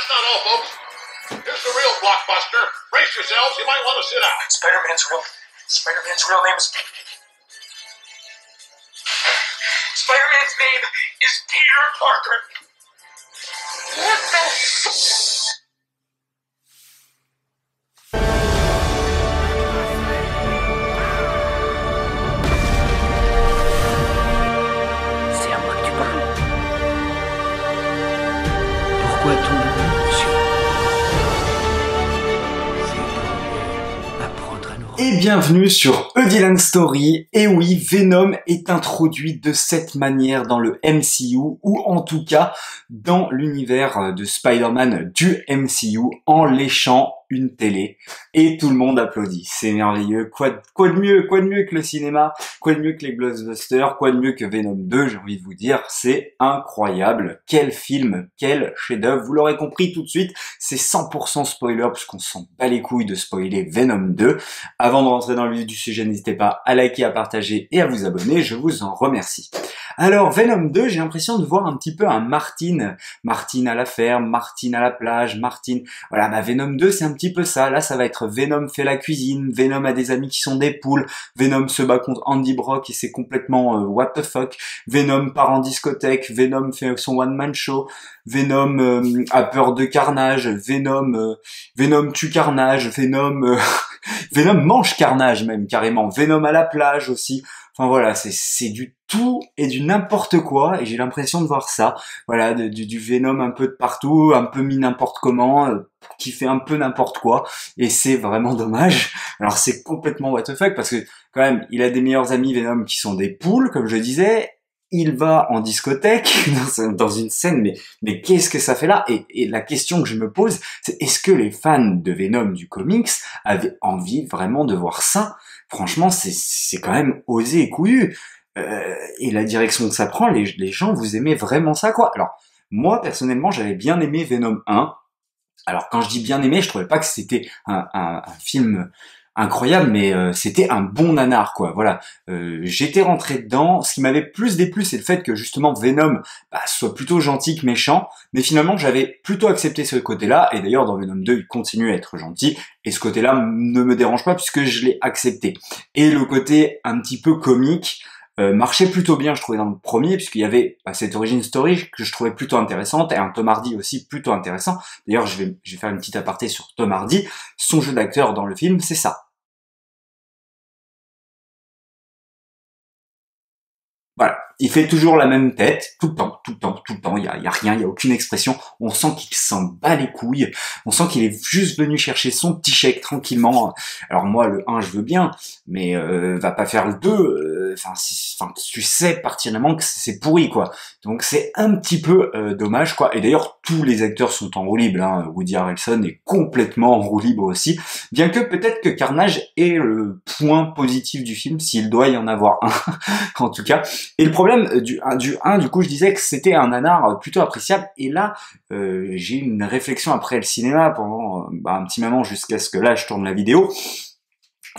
that's not all, folks. Here's the real blockbuster. Brace yourselves, you might want to sit down. Spider-Man's real name is... Spider-Man's name is Peter Parker. What the... C'est à moi que tu parles. Pourquoi ton nom, monsieur? C'est pour apprendre à nous... Et bienvenue sur Eudylan Story. Et oui, Venom est introduit de cette manière dans le MCU, ou en tout cas dans l'univers de Spider-Man du MCU, en léchant une télé. Et tout le monde applaudit. C'est merveilleux. Quoi de mieux que le cinéma, quoi de mieux que les blockbusters, quoi de mieux que Venom 2, j'ai envie de vous dire. C'est incroyable. Quel film, quel chef-d'œuvre. Vous l'aurez compris tout de suite, c'est 100% spoiler, puisqu'on s'en bat les couilles de spoiler Venom 2. Avant de rentrer dans le vif du sujet, n'hésitez pas à liker, à partager et à vous abonner, je vous en remercie. Alors, Venom 2, j'ai l'impression de voir un petit peu un Martin à la ferme, Martin à la plage, Martin... Voilà, bah Venom 2, c'est un petit peu ça. Là, ça va être Venom fait la cuisine, Venom a des amis qui sont des poules, Venom se bat contre Andy Brock et c'est complètement what the fuck, Venom part en discothèque, Venom fait son one-man show, Venom a peur de Carnage, Venom tue Carnage, Venom mange Carnage même, carrément, Venom à la plage aussi. Enfin voilà, c'est du tout et du n'importe quoi, et j'ai l'impression de voir ça. Voilà, du Venom un peu de partout, un peu mis n'importe comment, qui fait un peu n'importe quoi, et c'est vraiment dommage. Alors c'est complètement what the fuck, parce que quand même, il a des meilleurs amis Venom qui sont des poules, comme je disais. Il va en discothèque, dans une scène, mais qu'est-ce que ça fait là? Et la question que je me pose, c'est est-ce que les fans de Venom du comics avaient envie vraiment de voir ça? Franchement, c'est quand même osé et couillu. Et la direction que ça prend, les gens, vous aimez vraiment ça, quoi? Alors, moi, personnellement, j'avais bien aimé Venom 1. Alors, quand je dis bien aimé, je trouvais pas que c'était un film incroyable, mais c'était un bon nanar, quoi. Voilà, j'étais rentré dedans. Ce qui m'avait plus déplu, c'est le fait que justement Venom soit plutôt gentil que méchant, mais finalement j'avais plutôt accepté ce côté-là, et d'ailleurs dans Venom 2 il continue à être gentil, et ce côté-là ne me dérange pas puisque je l'ai accepté. Et le côté un petit peu comique marchait plutôt bien, je trouvais, dans le premier, puisqu'il y avait cette origin story que je trouvais plutôt intéressante, et un Tom Hardy aussi plutôt intéressant. D'ailleurs je vais faire une petite aparté sur Tom Hardy. Son jeu d'acteur dans le film, c'est ça. Voilà, il fait toujours la même tête, tout le temps, il y a rien, il y a aucune expression, on sent qu'il s'en bat les couilles, on sent qu'il est juste venu chercher son petit chèque tranquillement. Alors moi, le 1, je veux bien, mais va pas faire le 2, enfin, tu sais pertinemment que c'est pourri, quoi. Donc c'est un petit peu dommage, quoi. Et d'ailleurs, tous les acteurs sont en roue libre, hein. Woody Harrelson est complètement en roue libre aussi, bien que peut-être que Carnage est le point positif du film, s'il doit y en avoir un, en tout cas. Et le problème du 1, du coup, je disais que c'était un nanar plutôt appréciable, et là, j'ai eu une réflexion après le cinéma pendant un petit moment, jusqu'à ce que là, je tourne la vidéo.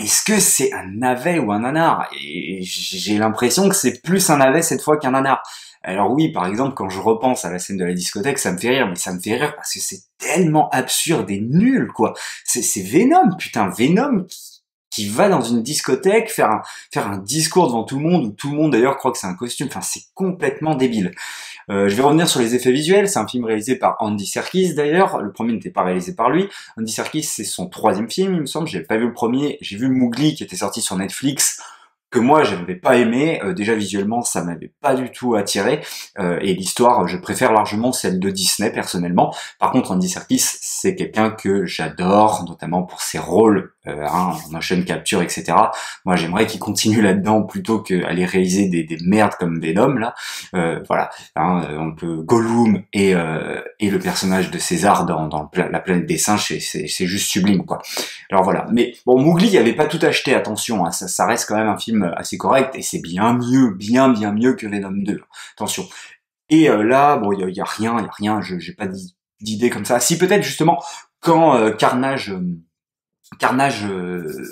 Est-ce que c'est un navet ou un nanar? Et j'ai l'impression que c'est plus un navet cette fois qu'un nanar. Alors oui, par exemple, quand je repense à la scène de la discothèque, ça me fait rire, mais ça me fait rire parce que c'est tellement absurde et nul, quoi. C'est Venom, putain, Venom qui va dans une discothèque faire un discours devant tout le monde, où tout le monde d'ailleurs croit que c'est un costume. Enfin, c'est complètement débile. Je vais revenir sur les effets visuels. C'est un film réalisé par Andy Serkis d'ailleurs. Le premier n'était pas réalisé par lui. Andy Serkis, c'est son 3e film, il me semble. J'avais pas vu le premier. J'ai vu Mowgli qui était sorti sur Netflix, que moi je n'avais pas aimé. Déjà visuellement ça m'avait pas du tout attiré, et l'histoire je préfère largement celle de Disney personnellement. Par contre Andy Serkis c'est quelqu'un que j'adore, notamment pour ses rôles en motion capture, etc. Moi j'aimerais qu'il continue là-dedans plutôt qu'aller réaliser des merdes comme Venom là. Voilà, on peut Gollum et le personnage de César dans la planète des singes, c'est juste sublime, quoi. Alors voilà, mais bon, Mowgli il avait pas tout acheté, attention, hein, ça reste quand même un film assez correct, et c'est bien mieux que Venom 2, attention. Et là, bon, il y a rien, j'ai pas d'idée comme ça. Si, peut-être justement quand Carnage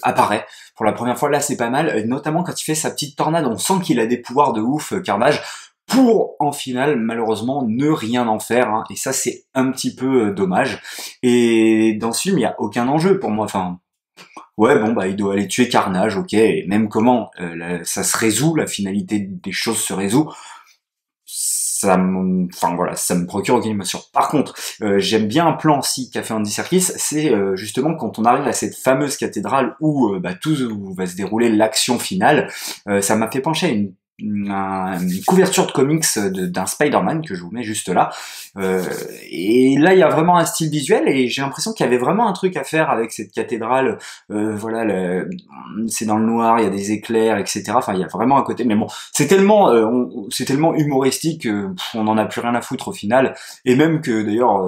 apparaît pour la première fois, là c'est pas mal, notamment quand il fait sa petite tornade, on sent qu'il a des pouvoirs de ouf, Carnage. pour en finale malheureusement ne rien en faire, hein, et ça c'est un petit peu dommage. Et dans ce film il y a aucun enjeu pour moi, enfin ouais bon bah il doit aller tuer Carnage, ok, et même comment ça se résout, la finalité des choses se résout, enfin voilà, ça me procure aucune émotion. Par contre, j'aime bien un plan aussi qu'a fait Andy Serkis, c'est justement quand on arrive à cette fameuse cathédrale où où va se dérouler l'action finale, ça m'a fait pencher à une couverture de comics d'un Spider-Man que je vous mets juste là, et là il y a vraiment un style visuel et j'ai l'impression qu'il y avait vraiment un truc à faire avec cette cathédrale, voilà, c'est dans le noir, il y a des éclairs, etc. Enfin il y a vraiment un côté, mais bon c'est tellement humoristique on en a plus rien à foutre au final, et même que d'ailleurs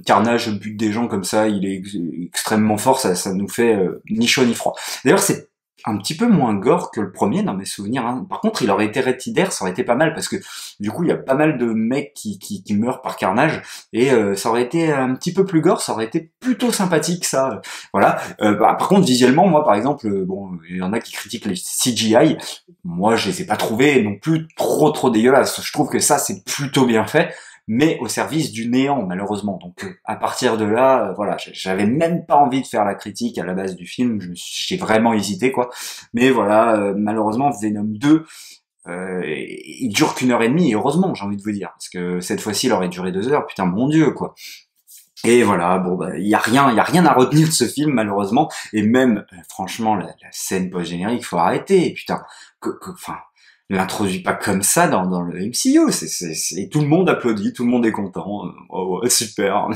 Carnage bute des gens comme ça, il est extrêmement fort, ça nous fait ni chaud ni froid. D'ailleurs c'est un petit peu moins gore que le premier dans mes souvenirs, hein. Par contre il aurait été Red, ça aurait été pas mal parce que du coup il y a pas mal de mecs qui meurent par Carnage, et ça aurait été un petit peu plus gore, ça aurait été plutôt sympathique ça, voilà. Par contre visuellement moi par exemple, bon il y en a qui critiquent les CGI, moi je les ai pas trouvés non plus trop dégueulasses, je trouve que ça c'est plutôt bien fait, mais au service du néant malheureusement. Donc à partir de là, voilà, j'avais même pas envie de faire la critique à la base du film, j'ai vraiment hésité quoi. Mais voilà, malheureusement Venom 2, il dure qu'1h30, et heureusement j'ai envie de vous dire, parce que cette fois-ci il aurait duré 2 heures, putain mon dieu quoi. Et voilà, bon bah y a rien à retenir de ce film malheureusement, et même franchement la scène post-générique, faut arrêter, putain, enfin l'introduit pas comme ça dans le MCU, et tout le monde applaudit, tout le monde est content, oh ouais, super,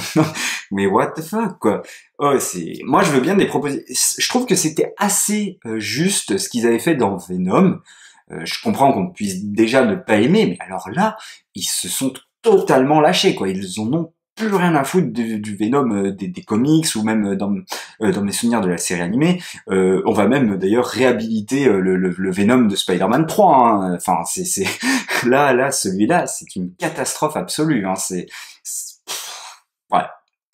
mais what the fuck quoi. Oh moi je veux bien des propositions, je trouve que c'était assez juste ce qu'ils avaient fait dans Venom, je comprends qu'on puisse déjà ne pas aimer, mais alors là, ils se sont totalement lâchés quoi, ils en ont plus rien à foutre du Venom des comics, ou même dans mes souvenirs de la série animée. On va même d'ailleurs réhabiliter le Venom de Spider-Man 3, hein. Enfin c'est là celui-là c'est une catastrophe absolue, hein. Ouais,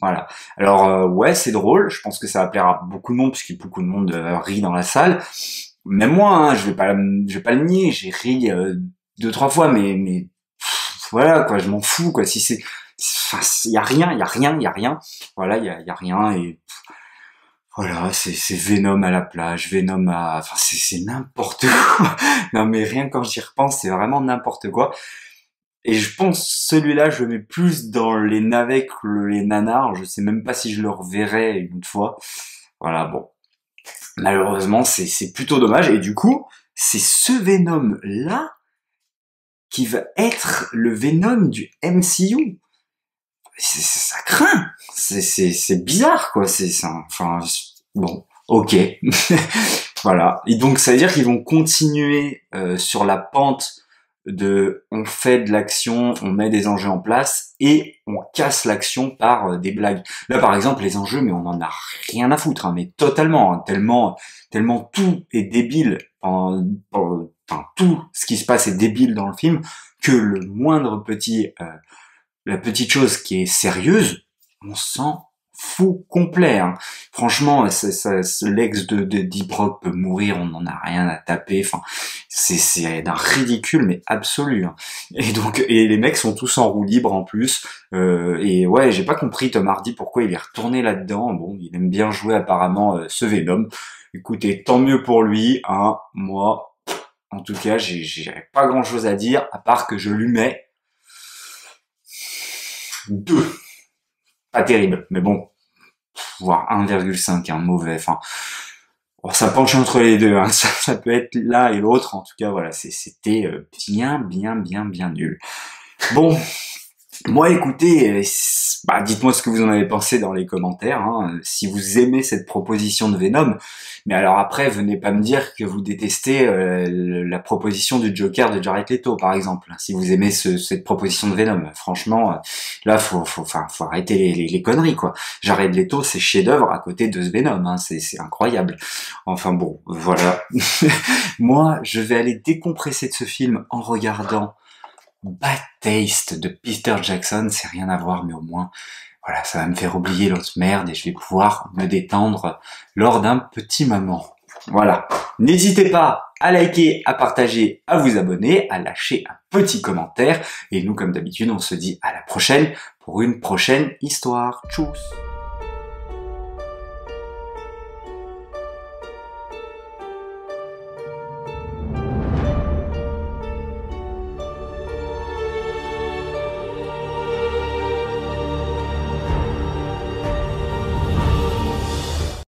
voilà. Alors ouais c'est drôle, je pense que ça va plaire à beaucoup de monde puisque beaucoup de monde rit dans la salle. Même moi, hein, je vais pas le nier, j'ai ri 2-3 fois, mais voilà quoi, je m'en fous quoi. Si c'est, enfin, y a rien. Voilà, y a rien, et voilà, c'est Venom à la plage, enfin c'est n'importe quoi. Non mais rien quand j'y repense, c'est vraiment n'importe quoi. Et je pense celui-là, je le mets plus dans les navets que les nanars. Je sais même pas si je le reverrai une autre fois. Voilà, bon. Malheureusement, c'est plutôt dommage. Et du coup, c'est ce Venom-là qui va être le Venom du MCU. Ça craint. C'est bizarre, quoi. Enfin, bon, ok. Voilà. Et donc, ça veut dire qu'ils vont continuer sur la pente on fait de l'action, on met des enjeux en place et on casse l'action par des blagues. Là par exemple les enjeux, mais on en a rien à foutre, hein, mais totalement, hein, tellement tout est débile, enfin tout ce qui se passe est débile dans le film, que le moindre la petite chose qui est sérieuse, on s'en fout complet, hein. Franchement, l'ex de Deep Rock peut mourir, on n'en a rien à taper, enfin, c'est d'un ridicule, mais absolu, hein. Et les mecs sont tous en roue libre en plus, et ouais, j'ai pas compris Tom Hardy pourquoi il est retourné là-dedans. Bon, il aime bien jouer apparemment ce Venom. Écoutez, tant mieux pour lui, hein. Moi, en tout cas, j'ai pas grand-chose à dire, à part que je lui mets 2. Pas terrible, mais bon, voire 1,5, hein, mauvais, enfin, bon, ça penche entre les deux, hein, ça peut être l'un et l'autre, en tout cas, voilà, c'était bien nul. Bon, moi, écoutez, dites-moi ce que vous en avez pensé dans les commentaires, hein, si vous aimez cette proposition de Venom. Mais alors après, venez pas me dire que vous détestez la proposition du Joker de Jared Leto, par exemple. Si vous aimez cette proposition de Venom, franchement, là, faut arrêter les conneries, quoi. Jared Leto, c'est chef-d'œuvre à côté de ce Venom, hein, c'est incroyable. Enfin bon, voilà. Moi, je vais aller décompresser de ce film en regardant Bad Taste de Peter Jackson. C'est rien à voir, mais au moins, voilà, ça va me faire oublier l'autre merde et je vais pouvoir me détendre lors d'un petit moment. Voilà. N'hésitez pas à liker, à partager, à vous abonner, à lâcher un petit commentaire. Et nous, comme d'habitude, on se dit à la prochaine pour une prochaine histoire. Tchuss!